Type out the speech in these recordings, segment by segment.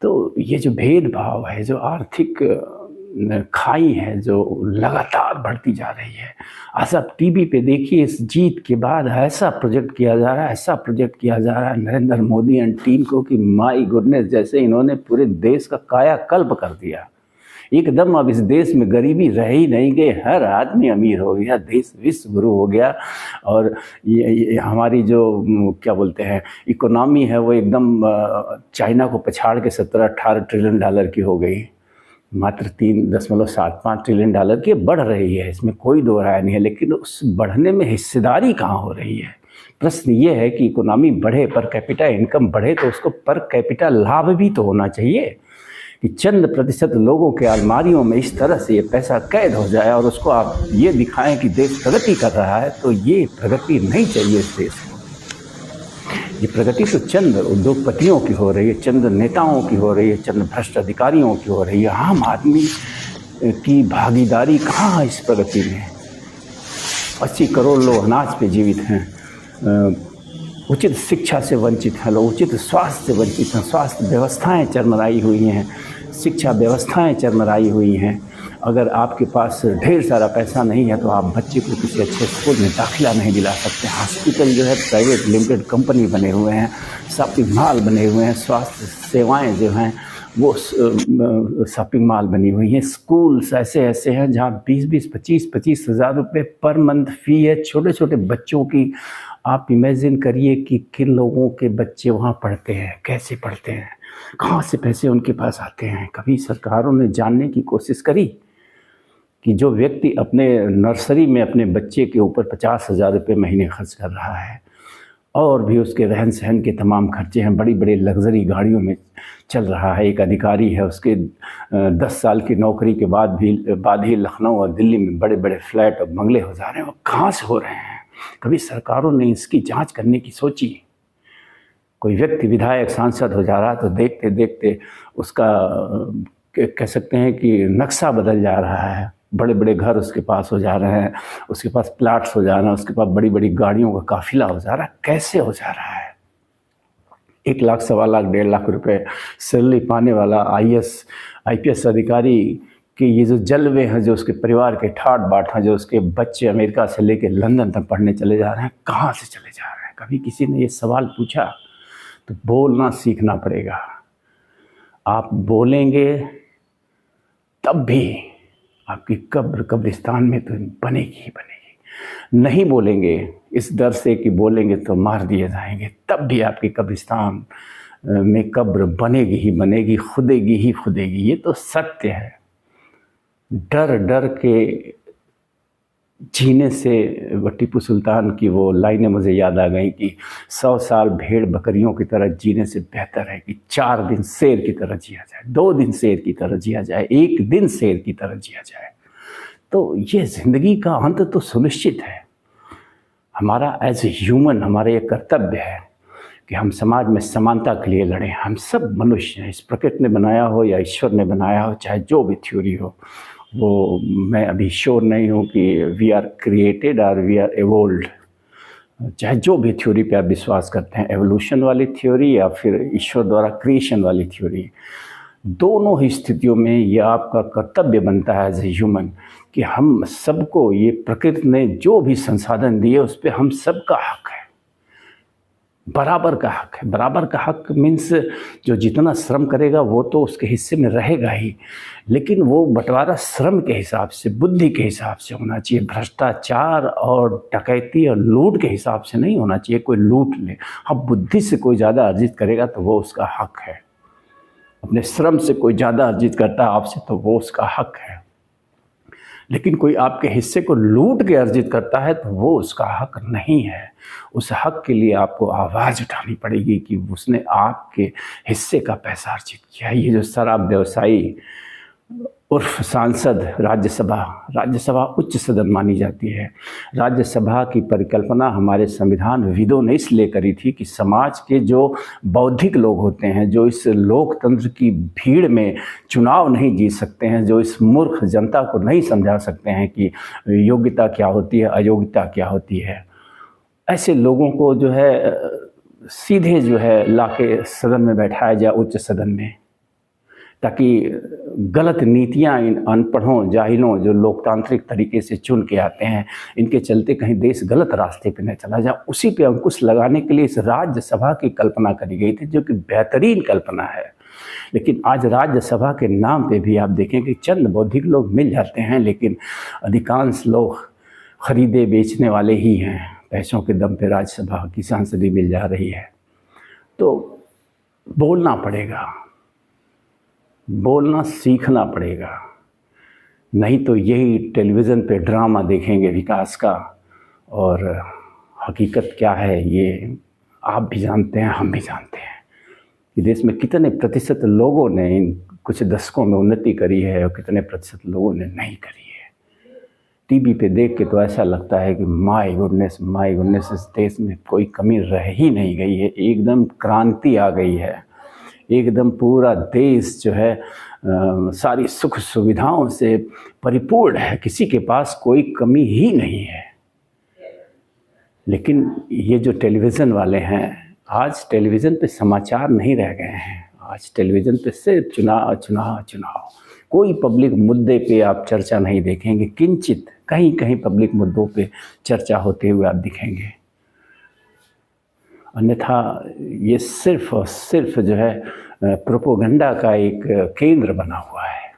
तो ये जो भेदभाव है, जो आर्थिक खाई है, जो लगातार बढ़ती जा रही है। आज आप टीवी पे देखिए, इस जीत के बाद ऐसा प्रोजेक्ट किया जा रहा है, ऐसा प्रोजेक्ट किया जा रहा है नरेंद्र मोदी एंड टीम को कि माय गुडनेस, जैसे इन्होंने पूरे देश का कायाकल्प कर दिया। एकदम अब इस देश में गरीबी रह ही नहीं गई, हर आदमी अमीर हो गया, देश विश्व गुरु हो गया। और ये हमारी जो क्या बोलते हैं इकोनॉमी है, वो एकदम चाइना को पछाड़ के 17-18 ट्रिलियन डॉलर की हो गई। मात्र 3.75 ट्रिलियन डॉलर की बढ़ रही है, इसमें कोई दो राय नहीं है। लेकिन उस बढ़ने में हिस्सेदारी कहाँ हो रही है? प्रश्न ये है कि इकोनॉमी बढ़े, पर कैपिटा इनकम बढ़े, तो उसको पर कैपिटा लाभ भी तो होना चाहिए कि चंद प्रतिशत लोगों के अलमारियों में इस तरह से ये पैसा कैद हो जाए और उसको आप ये दिखाएं कि देश प्रगति कर रहा है। तो ये प्रगति नहीं चाहिए इस देश को। ये प्रगति तो चंद उद्योगपतियों की हो रही है, चंद नेताओं की हो रही है, चंद भ्रष्ट अधिकारियों की हो रही है। आम आदमी की भागीदारी कहाँ है इस प्रगति में? 80 करोड़ लोग अनाज पे जीवित हैं, उचित शिक्षा से वंचित हैं लोग, उचित स्वास्थ्य से वंचित हैं, स्वास्थ्य व्यवस्थाएं चरमराई हुई हैं, शिक्षा व्यवस्थाएं चरमराई हुई हैं। अगर आपके पास ढेर सारा पैसा नहीं है तो आप बच्चे को किसी अच्छे स्कूल में दाखिला नहीं दिला सकते। हॉस्पिटल जो है प्राइवेट लिमिटेड कंपनी बने हुए हैं, शॉपिंग मॉल बने हुए हैं, स्वास्थ्य सेवाएं जो हैं वो शॉपिंग मॉल बनी हुई हैं। स्कूल्स ऐसे ऐसे हैं जहाँ 20-20, 25-25 हज़ार रुपये पर मंथ फ़ी है छोटे छोटे बच्चों की। आप इमेजिन करिए कि किन लोगों के बच्चे वहाँ पढ़ते हैं, कैसे पढ़ते हैं, कहाँ से पैसे उनके पास आते हैं। कभी सरकारों ने जानने की कोशिश करी कि जो व्यक्ति अपने नर्सरी में अपने बच्चे के ऊपर 50,000 रुपये महीने खर्च कर रहा है और भी उसके रहन सहन के तमाम खर्चे हैं, बड़ी बड़ी लग्जरी गाड़ियों में चल रहा है। एक अधिकारी है, उसके 10 साल की नौकरी के बाद ही लखनऊ और दिल्ली में बड़े बड़े फ्लैट और बंगले हो जा रहे हैं। वो कहाँ से हो रहे हैं? कभी सरकारों ने इसकी जांच करने की सोची? कोई व्यक्ति विधायक सांसद हो जा रहा है तो देखते देखते उसका कह सकते हैं कि नक्शा बदल जा रहा है। बड़े बड़े घर उसके पास हो जा रहे हैं, उसके पास प्लाट्स हो जा रहे हैं, उसके पास बड़ी बड़ी गाड़ियों का काफिला हो जा रहा है। कैसे हो जा रहा है? 1 लाख, 1.25 लाख, 1.5 लाख रुपए सैलरी पाने वाला IPS अधिकारी कि ये जो जलवे हैं, जो उसके परिवार के ठाट बाट हैं, जो उसके बच्चे अमेरिका से लेकर लंदन तक पढ़ने चले जा रहे हैं, कहाँ से चले जा रहे हैं? कभी किसी ने ये सवाल पूछा? तो बोलना सीखना पड़ेगा। आप बोलेंगे तब भी आपकी कब्रिस्तान में तो बनेगी ही बनेगी। नहीं बोलेंगे इस डर से कि बोलेंगे तो मार दिए जाएंगे, तब भी आपकी कब्रिस्तान में कब्र बनेगी ही बनेगी, खुदेगी ही खुदेगी। ये तो सत्य है। डर डर के जीने से वो टीपू सुल्तान की वो लाइनें मुझे याद आ गई कि 100 साल भेड़ बकरियों की तरह जीने से बेहतर है कि 4 दिन शेर की तरह जिया जाए, 2 दिन शेर की तरह जिया जाए, 1 दिन शेर की तरह जिया जाए। तो ये ज़िंदगी का अंत तो सुनिश्चित है। हमारा एज ए ह्यूमन हमारा ये कर्तव्य है कि हम समाज में समानता के लिए लड़ें। हम सब मनुष्य हैं, इस प्रकृति ने बनाया हो या ईश्वर ने बनाया हो, चाहे जो भी थ्योरी हो, वो मैं अभी श्योर नहीं हूँ कि वी आर क्रिएटेड और वी आर एवोल्ड। चाहे जो भी थ्योरी पे आप विश्वास करते हैं, एवोल्यूशन वाली थ्योरी या फिर ईश्वर द्वारा क्रिएशन वाली थ्योरी, दोनों ही स्थितियों में ये आपका कर्तव्य बनता है एज ए ह्यूमन कि हम सबको ये प्रकृति ने जो भी संसाधन दिए उस पर हम सबका हक है, बराबर का हक है। बराबर का हक मीन्स जो जितना श्रम करेगा वो तो उसके हिस्से में रहेगा ही, लेकिन वो बंटवारा श्रम के हिसाब से, बुद्धि के हिसाब से होना चाहिए। भ्रष्टाचार और डकैती और लूट के हिसाब से नहीं होना चाहिए। कोई लूट ले, हाँ बुद्धि से कोई ज़्यादा अर्जित करेगा तो वो उसका हक है। अपने श्रम से कोई ज़्यादा अर्जित करता है आपसे तो वो उसका हक है। लेकिन कोई आपके हिस्से को लूट के अर्जित करता है तो वो उसका हक नहीं है। उस हक के लिए आपको आवाज़ उठानी पड़ेगी कि उसने आपके हिस्से का पैसा अर्जित किया। ये जो शराब व्यवसायी उर्फ सांसद, राज्यसभा उच्च सदन मानी जाती है। राज्यसभा की परिकल्पना हमारे संविधान विदों ने इसलिए करी थी कि समाज के जो बौद्धिक लोग होते हैं, जो इस लोकतंत्र की भीड़ में चुनाव नहीं जीत सकते हैं, जो इस मूर्ख जनता को नहीं समझा सकते हैं कि योग्यता क्या होती है, अयोग्यता क्या होती है, ऐसे लोगों को जो है सीधे जो है लाके सदन में बैठाया जाए, उच्च सदन में। ताकि गलत नीतियां इन अनपढ़ों जाहिलों जो लोकतांत्रिक तरीके से चुन के आते हैं, इनके चलते कहीं देश गलत रास्ते पे न चला जाए, उसी पे अंकुश लगाने के लिए इस राज्यसभा की कल्पना करी गई थी, जो कि बेहतरीन कल्पना है। लेकिन आज राज्यसभा के नाम पे भी आप देखें कि चंद बौद्धिक लोग मिल जाते हैं, लेकिन अधिकांश लोग खरीदे बेचने वाले ही हैं। पैसों के दम पे राज्यसभा की सांसदी मिल जा रही है। तो बोलना पड़ेगा, बोलना सीखना पड़ेगा, नहीं तो यही टेलीविज़न पे ड्रामा देखेंगे विकास का, और हकीकत क्या है ये आप भी जानते हैं, हम भी जानते हैं कि देश में कितने प्रतिशत लोगों ने इन कुछ दशकों में उन्नति करी है और कितने प्रतिशत लोगों ने नहीं करी है। टीवी पे देख के तो ऐसा लगता है कि माय गुडनेस इस देश में कोई कमी रह ही नहीं गई है, एकदम क्रांति आ गई है, एकदम पूरा देश जो है सारी सुख सुविधाओं से परिपूर्ण है, किसी के पास कोई कमी ही नहीं है। लेकिन ये जो टेलीविज़न वाले हैं, आज टेलीविज़न पे समाचार नहीं रह गए हैं, आज टेलीविज़न पे सिर्फ चुनाव। कोई पब्लिक मुद्दे पे आप चर्चा नहीं देखेंगे, किंचित कहीं कहीं पब्लिक मुद्दों पे चर्चा होते हुए आप दिखेंगे, अन्यथा ये सिर्फ और सिर्फ जो है प्रोपोगंडा का एक केंद्र बना हुआ है।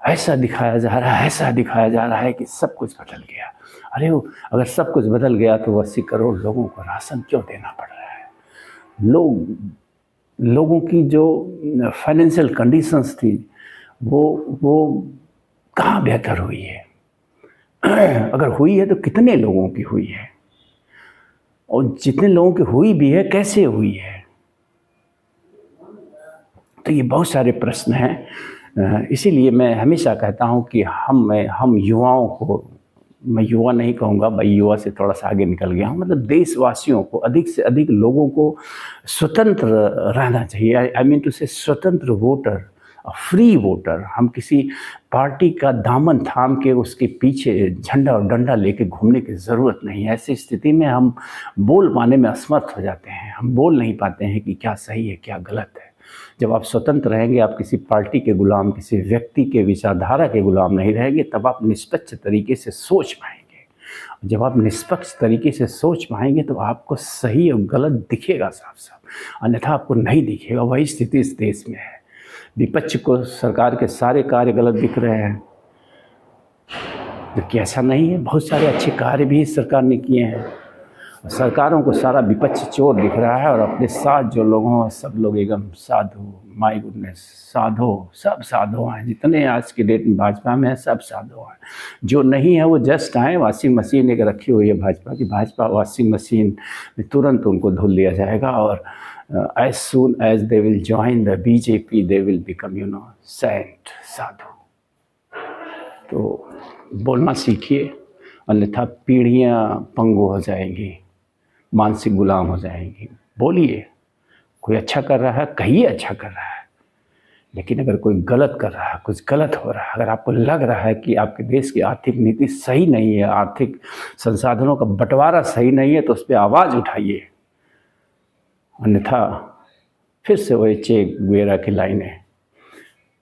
ऐसा दिखाया जा रहा है कि सब कुछ बदल गया। अरे वो अगर सब कुछ बदल गया तो 80 करोड़ लोगों को राशन क्यों देना पड़ रहा है? लोगों की जो फाइनेंशियल कंडीशंस थी वो कहाँ बेहतर हुई है? अगर हुई है तो कितने लोगों की हुई है, और जितने लोगों की हुई भी है कैसे हुई है? तो ये बहुत सारे प्रश्न हैं। इसीलिए मैं हमेशा कहता हूँ कि हम युवाओं को, मैं युवा नहीं कहूँगा भाई, युवा से थोड़ा सा आगे निकल गया हूँ, मतलब देशवासियों को, अधिक से अधिक लोगों को स्वतंत्र रहना चाहिए। आई मीन टू से स्वतंत्र वोटर, फ्री वोटर। हम किसी पार्टी का दामन थाम के उसके पीछे झंडा और डंडा लेके घूमने की ज़रूरत नहीं है। ऐसी स्थिति में हम बोल पाने में असमर्थ हो जाते हैं, हम बोल नहीं पाते हैं कि क्या सही है क्या गलत है। जब आप स्वतंत्र रहेंगे, आप किसी पार्टी के गुलाम, किसी व्यक्ति के विचारधारा के गुलाम नहीं रहेंगे, तब आप निष्पक्ष तरीके से सोच पाएंगे। जब आप निष्पक्ष तरीके से सोच पाएंगे तो आपको सही और गलत दिखेगा साफ साफ, अन्यथा आपको नहीं दिखेगा। वही स्थिति इस देश में है। विपक्ष को सरकार के सारे कार्य गलत दिख रहे हैं, जबकि ऐसा नहीं है, बहुत सारे अच्छे कार्य भी इस सरकार ने किए हैं। सरकारों को सारा विपक्ष चोर दिख रहा है, और अपने साथ जो लोग हैं सब लोग एकदम साधु, माय गुडनेस, सब साधु हैं। जितने आज के डेट में भाजपा में है सब साधु हैं। जो नहीं है वो जस्ट आए, वॉशिंग मशीन एक रखी हुई है भाजपा की, भाजपा वॉशिंग मशीन में तुरंत उनको धुल दिया जाएगा, और as soon as they will join the BJP they will become saint, साधु। तो बोलना सीखिए, अन्यथा पीढ़ियाँ पंगु हो जाएंगी, मानसिक गुलाम हो जाएंगी। बोलिए, कोई अच्छा कर रहा है कहिए अच्छा कर रहा है, लेकिन अगर कोई गलत कर रहा है, कुछ गलत हो रहा है, अगर आपको लग रहा है कि आपके देश की आर्थिक नीति सही नहीं है, आर्थिक संसाधनों का बंटवारा सही नहीं है, तो उस पर आवाज़ उठाइए। अन्यथा फिर से वही चे गुवेरा की लाइनें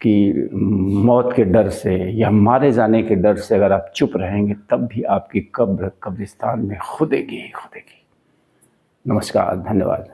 कि मौत के डर से या मारे जाने के डर से अगर आप चुप रहेंगे, तब भी आपकी कब्र कब्रिस्तान में खुदेगी ही खुदेगी। नमस्कार, धन्यवाद।